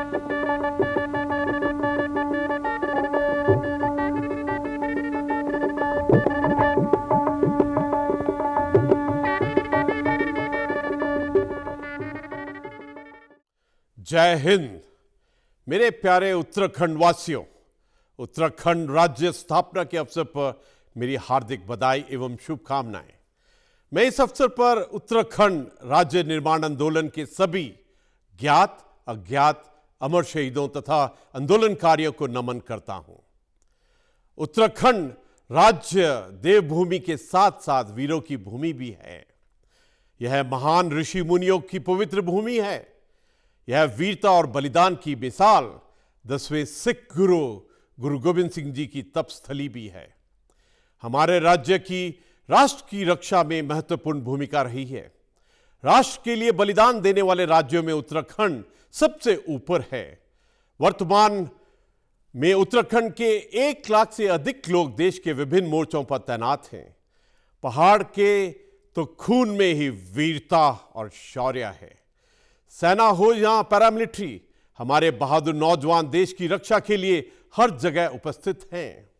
जय हिंद। मेरे प्यारे उत्तराखंड वासियों, उत्तराखंड राज्य स्थापना के अवसर पर मेरी हार्दिक बधाई एवं शुभकामनाएं। मैं इस अवसर पर उत्तराखंड राज्य निर्माण आंदोलन के सभी ज्ञात अज्ञात अमर शहीदों तथा आंदोलनकारियों को नमन करता हूं। उत्तराखंड राज्य देवभूमि के साथ साथ वीरों की भूमि भी है। यह महान ऋषि मुनियों की पवित्र भूमि है। यह वीरता और बलिदान की मिसाल 10वें सिख गुरु गोविंद सिंह जी की तपस्थली भी है। हमारे राज्य की राष्ट्र की रक्षा में महत्वपूर्ण भूमिका रही है। राष्ट्र के लिए बलिदान देने वाले राज्यों में उत्तराखंड सबसे ऊपर है। वर्तमान में उत्तराखंड के 1 लाख से अधिक लोग देश के विभिन्न मोर्चों पर तैनात हैं। पहाड़ के तो खून में ही वीरता और शौर्य है। सेना हो या पैरामिलिट्री, हमारे बहादुर नौजवान देश की रक्षा के लिए हर जगह उपस्थित हैं।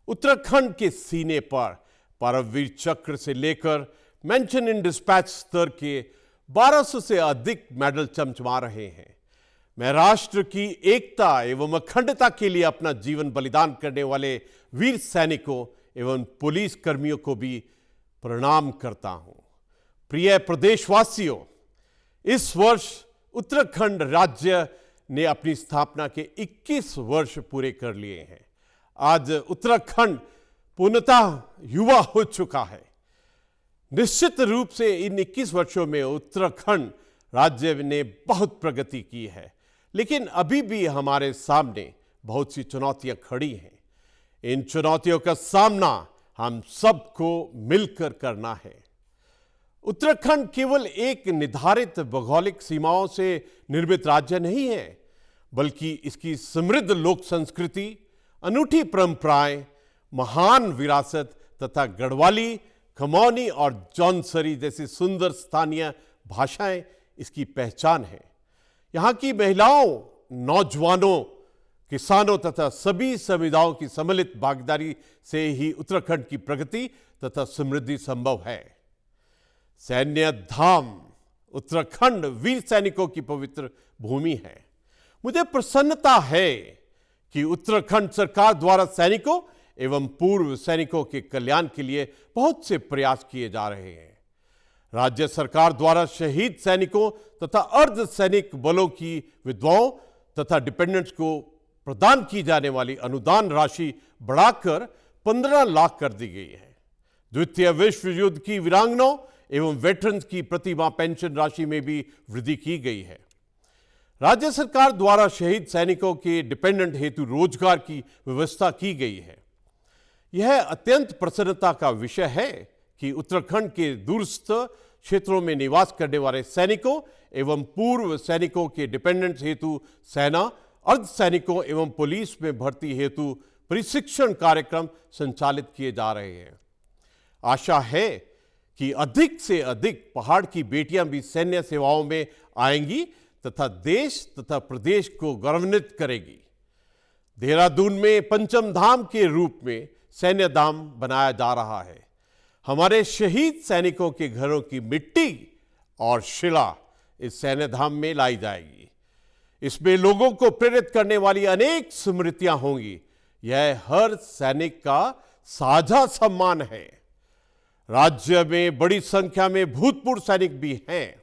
उत्तराखंड के सीने पर परमवीर चक्र से लेकर मेंशन इन डिस्पैच स्तर के 1200 से अधिक मेडल चमचमा रहे हैं। मैं राष्ट्र की एकता एवं अखंडता के लिए अपना जीवन बलिदान करने वाले वीर सैनिकों एवं पुलिस कर्मियों को भी प्रणाम करता हूं। प्रिय प्रदेशवासियों, इस वर्ष उत्तराखंड राज्य ने अपनी स्थापना के 21 वर्ष पूरे कर लिए हैं। आज उत्तराखंड पूर्णतः युवा हो चुका है। निश्चित रूप से इन 21 वर्षों में उत्तराखंड राज्य ने बहुत प्रगति की है, लेकिन अभी भी हमारे सामने बहुत सी चुनौतियां खड़ी हैं। इन चुनौतियों का सामना हम सबको मिलकर करना है। उत्तराखंड केवल एक निर्धारित भौगोलिक सीमाओं से निर्मित राज्य नहीं है, बल्कि इसकी समृद्ध लोक संस्कृति, अनूठी परंपराएं, महान विरासत तथा गढ़वाली, खमौनी और जौनसरी जैसी सुंदर स्थानीय भाषाएं इसकी पहचान है। यहाँ की महिलाओं, नौजवानों, किसानों तथा सभी समुदायों की सम्मिलित भागीदारी से ही उत्तराखंड की प्रगति तथा समृद्धि संभव है। सैन्य धाम उत्तराखंड वीर सैनिकों की पवित्र भूमि है। मुझे प्रसन्नता है कि उत्तराखंड सरकार द्वारा सैनिकों एवं पूर्व सैनिकों के कल्याण के लिए बहुत से प्रयास किए जा रहे हैं। राज्य सरकार द्वारा शहीद सैनिकों तथा अर्ध सैनिक बलों की विधवाओं तथा डिपेंडेंट्स को प्रदान की जाने वाली अनुदान राशि बढ़ाकर 15 लाख कर दी गई है। द्वितीय विश्व युद्ध की वीरांगनाओं एवं वेटरन्स की प्रतिमाह पेंशन राशि में भी वृद्धि की गई है। राज्य सरकार द्वारा शहीद सैनिकों के डिपेंडेंट हेतु रोजगार की व्यवस्था की गई है। यह अत्यंत प्रसन्नता का विषय है कि उत्तराखंड के दूरस्थ क्षेत्रों में निवास करने वाले सैनिकों एवं पूर्व सैनिकों के डिपेंडेंट्स हेतु सेना, अर्ध सैनिकों एवं पुलिस में भर्ती हेतु प्रशिक्षण कार्यक्रम संचालित किए जा रहे हैं। आशा है कि अधिक से अधिक पहाड़ की बेटियां भी सैन्य सेवाओं में आएंगी तथा देश तथा प्रदेश को गौरवान्वित करेगी। देहरादून में पंचम धाम के रूप में सैन्य धाम बनाया जा रहा है। हमारे शहीद सैनिकों के घरों की मिट्टी और शिला इस सैन्य धाम में लाई जाएगी। इसमें लोगों को प्रेरित करने वाली अनेक स्मृतियां होंगी। यह हर सैनिक का साझा सम्मान है। राज्य में बड़ी संख्या में भूतपूर्व सैनिक भी हैं।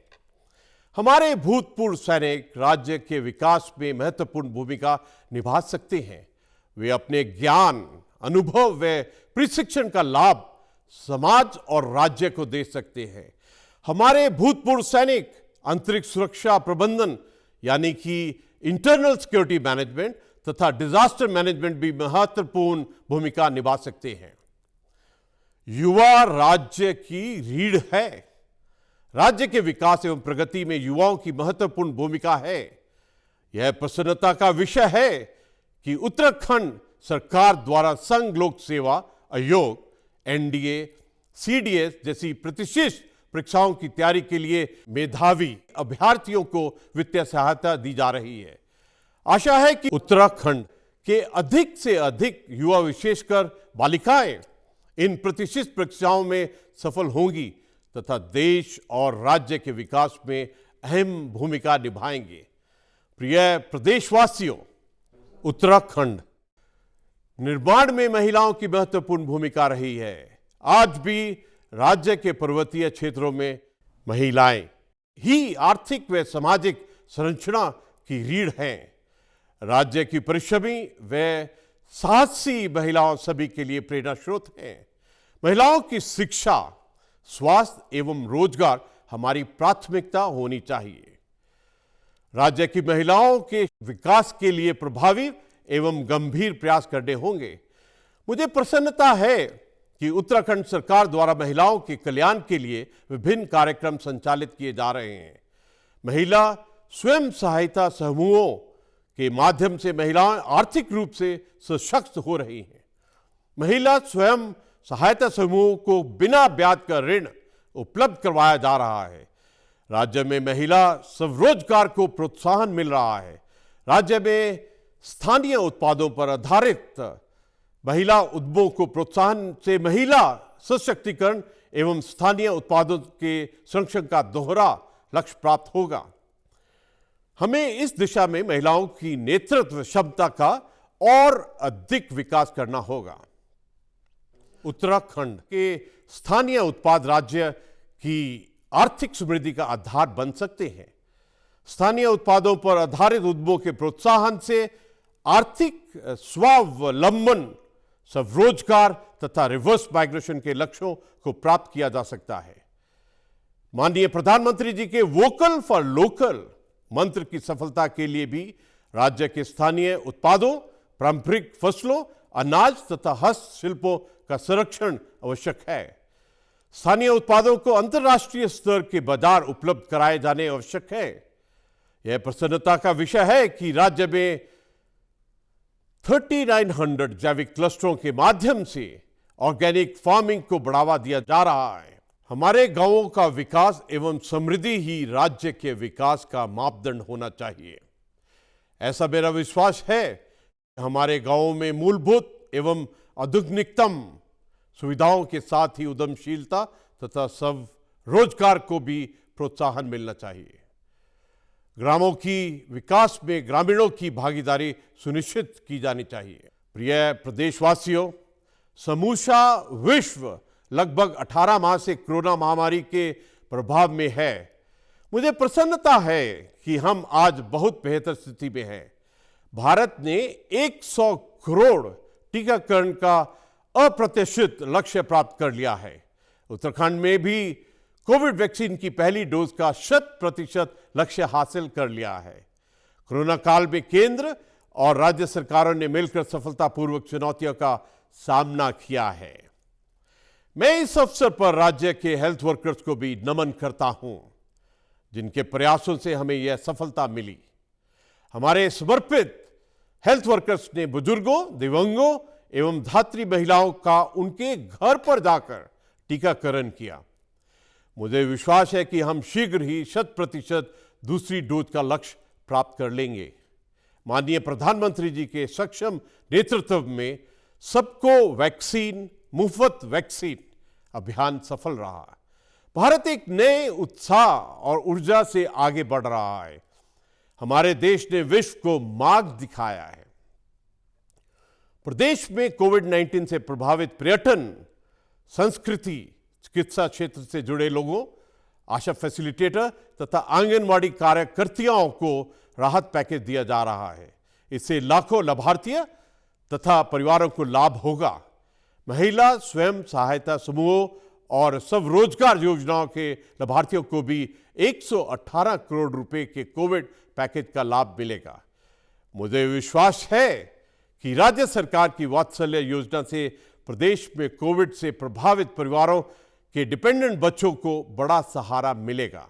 हमारे भूतपूर्व सैनिक राज्य के विकास में महत्वपूर्ण भूमिका निभा सकते हैं। वे अपने ज्ञान, अनुभव व प्रशिक्षण का लाभ समाज और राज्य को दे सकते हैं। हमारे भूतपूर्व सैनिक अंतरिक्ष सुरक्षा प्रबंधन यानी कि इंटरनल सिक्योरिटी मैनेजमेंट तथा डिजास्टर मैनेजमेंट भी महत्वपूर्ण भूमिका निभा सकते हैं। युवा राज्य की रीढ़ है। राज्य के विकास एवं प्रगति में युवाओं की महत्वपूर्ण भूमिका है। यह प्रसन्नता का विषय है कि उत्तराखंड सरकार द्वारा संघ लोक सेवा आयोग, एनडीए, सीडीएस जैसी प्रतिष्ठित परीक्षाओं की तैयारी के लिए मेधावी अभ्यर्थियों को वित्तीय सहायता दी जा रही है। आशा है कि उत्तराखंड के अधिक से अधिक युवा, विशेषकर बालिकाएं, इन प्रतिष्ठित परीक्षाओं में सफल होंगी तथा देश और राज्य के विकास में अहम भूमिका निभाएंगे। प्रिय प्रदेशवासियों, उत्तराखंड निर्माण में महिलाओं की महत्वपूर्ण भूमिका रही है। आज भी राज्य के पर्वतीय क्षेत्रों में महिलाएं ही आर्थिक व सामाजिक संरचना की रीढ़ हैं। राज्य की परिश्रमी व साहसी महिलाओं सभी के लिए प्रेरणा स्रोत हैं। महिलाओं की शिक्षा, स्वास्थ्य एवं रोजगार हमारी प्राथमिकता होनी चाहिए। राज्य की महिलाओं के विकास के लिए प्रभावी एवं गंभीर प्रयास करने होंगे। मुझे प्रसन्नता है कि उत्तराखंड सरकार द्वारा महिलाओं के कल्याण के लिए विभिन्न कार्यक्रम संचालित किए जा रहे हैं। महिला स्वयं सहायता समूहों के माध्यम से महिलाएं आर्थिक रूप से सशक्त हो रही हैं। महिला स्वयं सहायता समूहों को बिना ब्याज का ऋण उपलब्ध करवाया जा रहा है। राज्य में महिला स्वरोजगार को प्रोत्साहन मिल रहा है। राज्य में स्थानीय उत्पादों पर आधारित महिला उद्यमों को प्रोत्साहन से महिला सशक्तिकरण एवं स्थानीय उत्पादों के संरक्षण का दोहरा लक्ष्य प्राप्त होगा। हमें इस दिशा में महिलाओं की नेतृत्व क्षमता का और अधिक विकास करना होगा। उत्तराखंड के स्थानीय उत्पाद राज्य की आर्थिक समृद्धि का आधार बन सकते हैं। स्थानीय उत्पादों पर आधारित उद्यमों के प्रोत्साहन से आर्थिक स्वावलंबन, स्वरोजगार तथा रिवर्स माइग्रेशन के लक्ष्यों को प्राप्त किया जा सकता है। माननीय प्रधानमंत्री जी के वोकल फॉर लोकल मंत्र की सफलता के लिए भी राज्य के स्थानीय उत्पादों, पारंपरिक फसलों, अनाज तथा हस्तशिल्पों का संरक्षण आवश्यक है। स्थानीय उत्पादों को अंतर्राष्ट्रीय स्तर के बाजार उपलब्ध कराए जाने आवश्यक है। यह प्रसन्नता का विषय है कि राज्य में 3900 जैविक क्लस्टरों के माध्यम से ऑर्गेनिक फार्मिंग को बढ़ावा दिया जा रहा है। हमारे गांवों का विकास एवं समृद्धि ही राज्य के विकास का मापदंड होना चाहिए। ऐसा मेरा विश्वास है। हमारे गांवों में मूलभूत एवं आधुनिकतम सुविधाओं के साथ ही उद्यमशीलता तथा स्वरोजगार को भी प्रोत्साहन मिलना चाहिए। ग्रामों की विकास में ग्रामीणों की भागीदारी सुनिश्चित की जानी चाहिए। प्रिय प्रदेशवासियों, समूचा विश्व लगभग 18 माह से कोरोना महामारी के प्रभाव में है। मुझे प्रसन्नता है कि हम आज बहुत बेहतर स्थिति में हैं। भारत ने 100 करोड़ टीकाकरण का अप्रत्याशित लक्ष्य प्राप्त कर लिया है। उत्तराखंड में भी कोविड वैक्सीन की पहली डोज का 100% लक्ष्य हासिल कर लिया है। कोरोना काल में केंद्र और राज्य सरकारों ने मिलकर सफलतापूर्वक चुनौतियों का सामना किया है। मैं इस अवसर पर राज्य के हेल्थ वर्कर्स को भी नमन करता हूं, जिनके प्रयासों से हमें यह सफलता मिली। हमारे समर्पित हेल्थ वर्कर्स ने बुजुर्गों, दिव्यांगों एवं धात्री महिलाओं का उनके घर पर जाकर टीकाकरण किया। मुझे विश्वास है कि हम शीघ्र ही 100% दूसरी डोज का लक्ष्य प्राप्त कर लेंगे। माननीय प्रधानमंत्री जी के सक्षम नेतृत्व में सबको वैक्सीन, मुफ्त वैक्सीन अभियान सफल रहा। भारत एक नए उत्साह और ऊर्जा से आगे बढ़ रहा है। हमारे देश ने विश्व को मार्ग दिखाया है। प्रदेश में कोविड-19 से प्रभावित पर्यटन, संस्कृति, चिकित्सा क्षेत्र से जुड़े लोगों, आशा फैसिलिटेटर तथा आंगनवाड़ी कार्यकर्तियों को राहत पैकेज दिया जा रहा है। इससे लाखों लाभार्थी तथा परिवारों को लाभ होगा। महिला स्वयं सहायता समूहों और स्वरोजगार योजनाओं के लाभार्थियों को भी 118 करोड़ रुपए के कोविड पैकेज का लाभ मिलेगा। मुझे विश्वास है कि राज्य सरकार की वात्सल्य योजना से प्रदेश में कोविड से प्रभावित परिवारों के डिपेंडेंट बच्चों को बड़ा सहारा मिलेगा।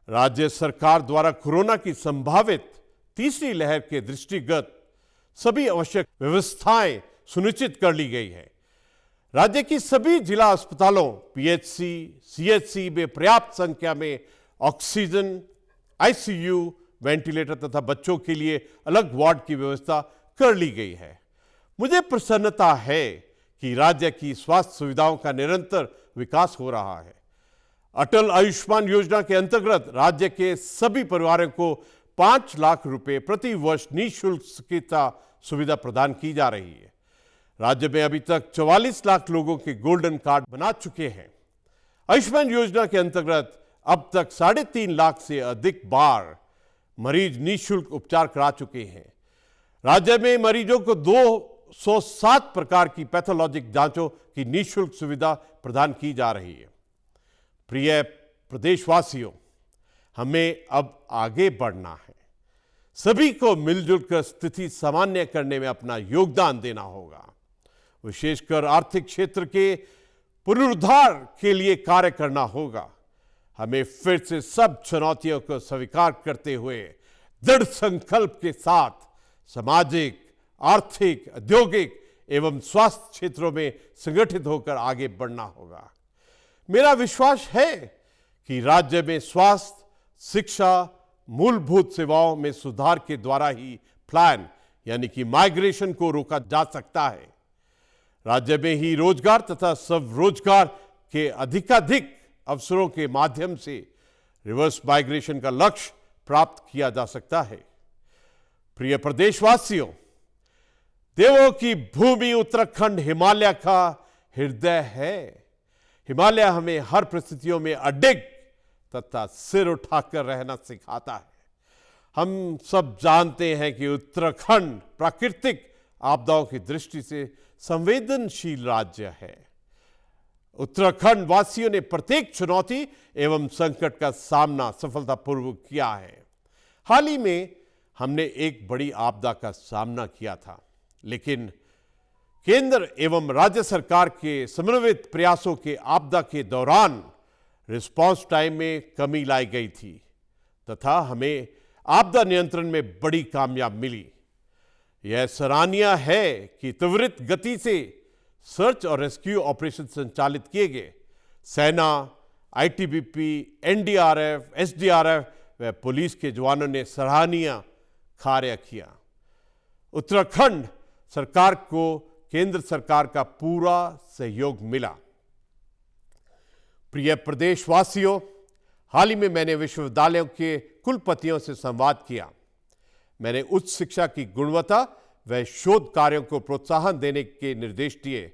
राज्य सरकार द्वारा कोरोना की संभावित तीसरी लहर के दृष्टिगत सभी आवश्यक व्यवस्थाएं सुनिश्चित कर ली गई है। राज्य की सभी जिला अस्पतालों, पीएचसी, सीएचसी में पर्याप्त संख्या में ऑक्सीजन, आईसीयू, वेंटिलेटर तथा बच्चों के लिए अलग वार्ड की व्यवस्था कर ली गई है। मुझे प्रसन्नता है कि राज्य की स्वास्थ्य सुविधाओं का निरंतर विकास हो रहा है। अटल आयुष्मान योजना के अंतर्गत राज्य के सभी परिवारों को 5 लाख रुपए प्रति वर्ष निःशुल्क चिकित्सा सुविधा प्रदान की जा रही है। राज्य में अभी तक 44 लाख लोगों के गोल्डन कार्ड बना चुके हैं। आयुष्मान योजना के अंतर्गत अब तक 3.5 लाख से अधिक बार मरीज निःशुल्क उपचार करा चुके हैं। राज्य में मरीजों को 207 प्रकार की पैथोलॉजिक जांचों की निःशुल्क सुविधा प्रदान की जा रही है। प्रिय प्रदेशवासियों, हमें अब आगे बढ़ना है। सभी को मिलजुल कर स्थिति सामान्य करने में अपना योगदान देना होगा। विशेषकर आर्थिक क्षेत्र के पुनरुद्धार के लिए कार्य करना होगा। हमें फिर से सब चुनौतियों को स्वीकार करते हुए दृढ़ संकल्प के साथ सामाजिक, आर्थिक, औद्योगिक एवं स्वास्थ्य क्षेत्रों में संगठित होकर आगे बढ़ना होगा। मेरा विश्वास है कि राज्य में स्वास्थ्य, शिक्षा, मूलभूत सेवाओं में सुधार के द्वारा ही प्लान यानी कि माइग्रेशन को रोका जा सकता है। राज्य में ही रोजगार तथा स्वरोजगार के अधिकाधिक अवसरों के माध्यम से रिवर्स माइग्रेशन का लक्ष्य प्राप्त किया जा सकता है। प्रिय प्रदेशवासियों, देवों की भूमि उत्तराखंड हिमालय का हृदय है। हिमालय हमें हर परिस्थितियों में अडिग तथा सिर उठाकर रहना सिखाता है। हम सब जानते हैं कि उत्तराखंड प्राकृतिक आपदाओं की दृष्टि से संवेदनशील राज्य है। उत्तराखंड वासियों ने प्रत्येक चुनौती एवं संकट का सामना सफलतापूर्वक किया है। हाल ही में हमने एक बड़ी आपदा का सामना किया था, लेकिन केंद्र एवं राज्य सरकार के समन्वित प्रयासों के आपदा के दौरान रिस्पांस टाइम में कमी लाई गई थी तथा हमें आपदा नियंत्रण में बड़ी कामयाबी मिली। यह सराहनीय है कि त्वरित गति से सर्च और रेस्क्यू ऑपरेशन संचालित किए गए। सेना, आईटीबीपी, एनडीआरएफ, एसडीआरएफ व पुलिस के जवानों ने सराहनीय कार्य किया। उत्तराखंड सरकार को केंद्र सरकार का पूरा सहयोग मिला। प्रिय प्रदेशवासियों, हाल ही में मैंने विश्वविद्यालयों के कुलपतियों से संवाद किया। मैंने उच्च शिक्षा की गुणवत्ता व शोध कार्यों को प्रोत्साहन देने के निर्देश दिए।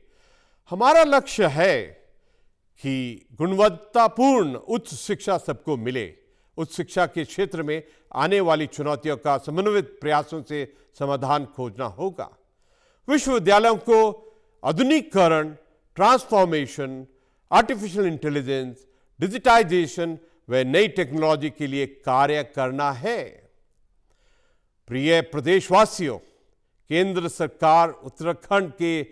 हमारा लक्ष्य है कि गुणवत्तापूर्ण उच्च शिक्षा सबको मिले। उच्च शिक्षा के क्षेत्र में आने वाली चुनौतियों का समन्वित प्रयासों से समाधान खोजना होगा। विश्वविद्यालयों को आधुनिकीकरण, ट्रांसफॉर्मेशन, आर्टिफिशियल इंटेलिजेंस, डिजिटाइजेशन व नई टेक्नोलॉजी के लिए कार्य करना है। प्रिय प्रदेशवासियों, केंद्र सरकार उत्तराखंड के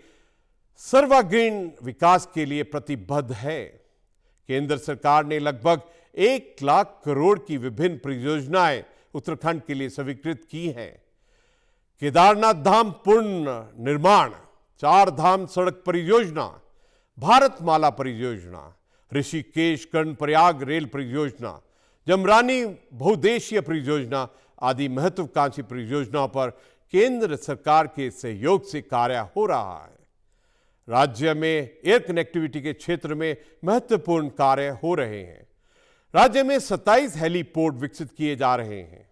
सर्वांगीण विकास के लिए प्रतिबद्ध है। केंद्र सरकार ने लगभग 1 लाख करोड़ की विभिन्न परियोजनाएं उत्तराखंड के लिए स्वीकृत की हैं। केदारनाथ धाम पुनः निर्माण, 4 धाम सड़क परियोजना, भारतमाला परियोजना, ऋषिकेश कर्णप्रयाग रेल परियोजना, जमरानी बहुउद्देशीय परियोजना आदि महत्वाकांक्षी परियोजनाओं पर केंद्र सरकार के सहयोग से कार्य हो रहा है। राज्य में एयर कनेक्टिविटी के क्षेत्र में महत्वपूर्ण कार्य हो रहे हैं। राज्य में 27 हेलीपोर्ट विकसित किए जा रहे हैं।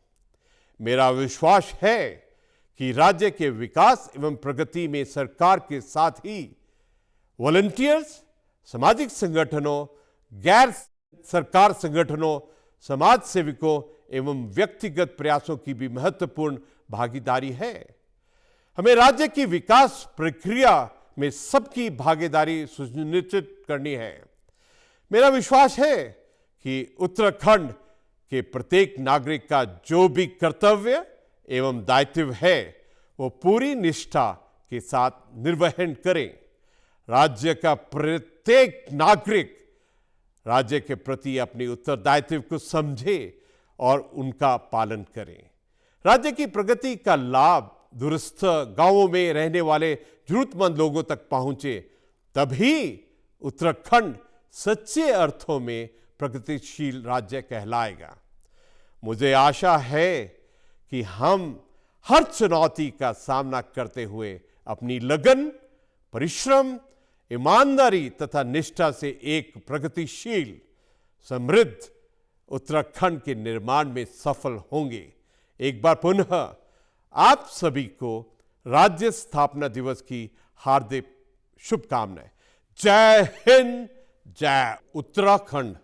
मेरा विश्वास है कि राज्य के विकास एवं प्रगति में सरकार के साथ ही वॉलंटियर्स, सामाजिक संगठनों, गैर सरकार संगठनों, समाज सेवकों एवं व्यक्तिगत प्रयासों की भी महत्वपूर्ण भागीदारी है। हमें राज्य की विकास प्रक्रिया में सबकी भागीदारी सुनिश्चित करनी है। मेरा विश्वास है कि उत्तराखंड के प्रत्येक नागरिक का जो भी कर्तव्य एवं दायित्व है वो पूरी निष्ठा के साथ निर्वहन करें। राज्य का प्रत्येक नागरिक राज्य के प्रति अपनी उत्तरदायित्व को समझे और उनका पालन करें। राज्य की प्रगति का लाभ दूरस्थ गांवों में रहने वाले जरूरतमंद लोगों तक पहुंचे, तभी उत्तराखंड सच्चे अर्थों में प्रगतिशील राज्य कहलाएगा। मुझे आशा है कि हम हर चुनौती का सामना करते हुए अपनी लगन, परिश्रम, ईमानदारी तथा निष्ठा से एक प्रगतिशील, समृद्ध उत्तराखंड के निर्माण में सफल होंगे। एक बार पुनः आप सभी को राज्य स्थापना दिवस की हार्दिक शुभकामनाएं। जय हिंद, जय उत्तराखंड।